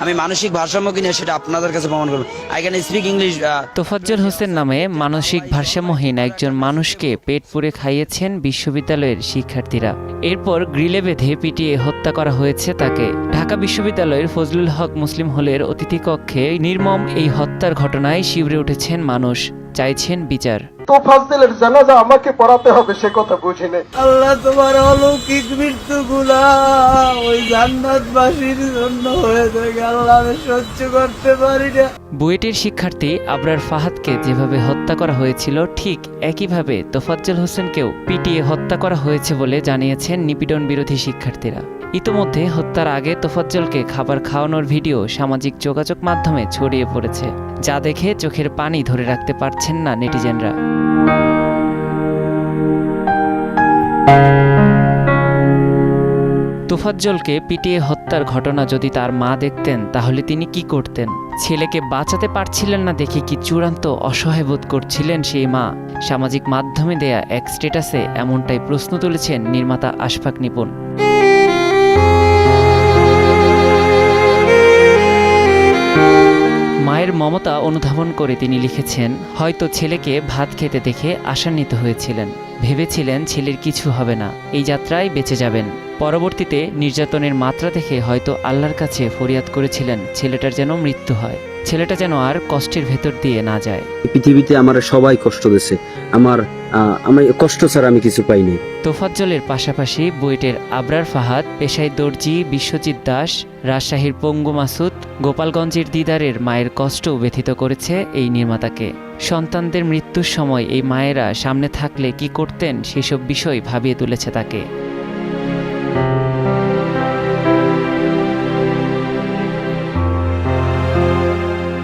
আমি মানসিক ভারসাম্য কিনা সেটা আপনাদের কাছে প্রমাণ করবো। I can speak English. Tofazzal Hossain নামে মানসিক ভারসাম্যহীন একজন মানুষকে পেট পুরে খাইয়েছেন বিশ্ববিদ্যালয়ের শিক্ষার্থীরা। এরপর গ্রিলে বেঁধে পিটিয়ে হত্যা করা হয়েছে তাকে। ঢাকা বিশ্ববিদ্যালয়ের ফজলুল হক মুসলিম হলের অতিথিকক্ষে নির্মম এই হত্যার ঘটনায় শিউরে উঠেছেন মানুষ, চাইছেন বিচার। তোফাজ্জলের জানাজা আমাকে পড়াতে হবে সে কথা বুঝি নেই। আল্লাহ তোমার অলৌকিক মৃত্যুগুলা ওই জান্নাতবাসীর জন্য হয়ে থাকে। আল্লাহ আমি সহ্য করতে পারি না। বুয়েটের শিক্ষার্থী আবরার ফাহাদকে যেভাবে হত্যা করা হয়েছিল ঠিক একইভাবে তোফাজ্জল হোসেনকেও পিটিয়ে হত্যা করা হয়েছে বলে জানিয়েছেন নিপীড়ন বিরোধী শিক্ষার্থীরা। ইতোমধ্যে হত্যার আগে তোফাজ্জলকে খাবার খাওয়ানোর ভিডিও সামাজিক যোগাযোগ মাধ্যমে ছড়িয়ে পড়েছে, যা দেখে চোখের পানি ধরে রাখতে পারছেন না নেটিজেনরা। তোফাজ্জলকে পিটিয়ে হত্যার ঘটনা যদি তার মা দেখতেন তাহলে তিনি কি করতেন? ছেলেকে বাঁচাতে পারছিলেন না দেখে কি চূড়ান্ত অসহায় বোধ করছিলেন সেই মা? সামাজিক মাধ্যমে দেয়া এক স্ট্যাটাসে এমনটাই প্রশ্ন তুলেছেন নির্মাতা আশফাক নিপুণ। মায়ের মমতা অনুধাবন করে তিনি লিখেছেন, হয়তো ছেলেকে ভাত খেতে দেখে আশান্বিত হয়েছিলেন, ভেবেছিলেন ছেলের কিছু হবে না, এই যাত্রায় বেঁচে যাবেন। পরবর্তীতে নির্যাতনের মাত্রা দেখে হয়তো আল্লাহর কাছে ফরিয়াদ করেছিলেন ছেলেটার যেন মৃত্যু হয়, ছেলেটা যেন আর কষ্টের ভেতর দিয়ে না যায়। পৃথিবীতে আমার সবাই কষ্ট দিয়েছে, আমার কষ্ট ছাড়া আমি কিছু পাইনি। তোফাজ্জলের পাশাপাশি বুয়েটের আবরার ফাহাদ, পেশায় দর্জি বিশ্বজিৎ দাস, রাজশাহীর পঙ্গু মাসুদ, গোপালগঞ্জের দিদারের মায়ের কষ্টও ব্যথিত করেছে এই নির্মাতাকে। সন্তানদের মৃত্যুর সময় এই মায়েরা সামনে থাকলে কি করতেন সেসব বিষয় ভাবিয়ে তুলেছে তাকে।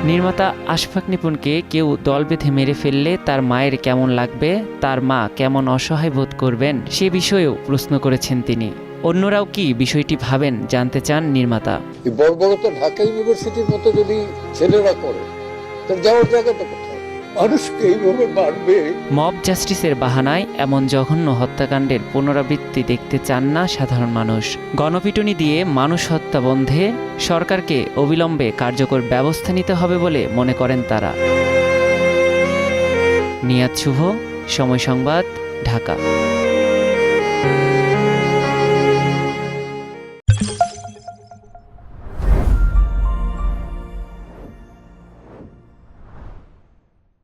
নির্মাতা আশফাক নিপুণকে কেউ দল বেঁধে মেরে ফেললে তার মায়ের কেমন লাগবে, তার মা কেমন অসহায় বোধ করবেন সে বিষয়েও প্রশ্ন করেছেন তিনি। অন্যরাও কি বিষয়টি ভাবেন জানতে চান নির্মাতা। বর্বরতা ঢাকা ইউনিভার্সিটির মতো যদি ছেলেরা করে তাহলে যাওয়ার জায়গাটা কোথায়? মানুষকে এইভাবে মারবে। মব জাস্টিসের বাহানায় এমন জঘন্য হত্যাকাণ্ডের পুনরাবৃত্তি দেখতে চান না সাধারণ মানুষ। গণপিটুনি দিয়ে মানুষ হত্যা বন্ধে সরকারকে অবিলম্বে কার্যকর ব্যবস্থা নিতে হবে বলে মনে করেন তারা। নিয়াত শুভ, সময় সংবাদ, ঢাকা।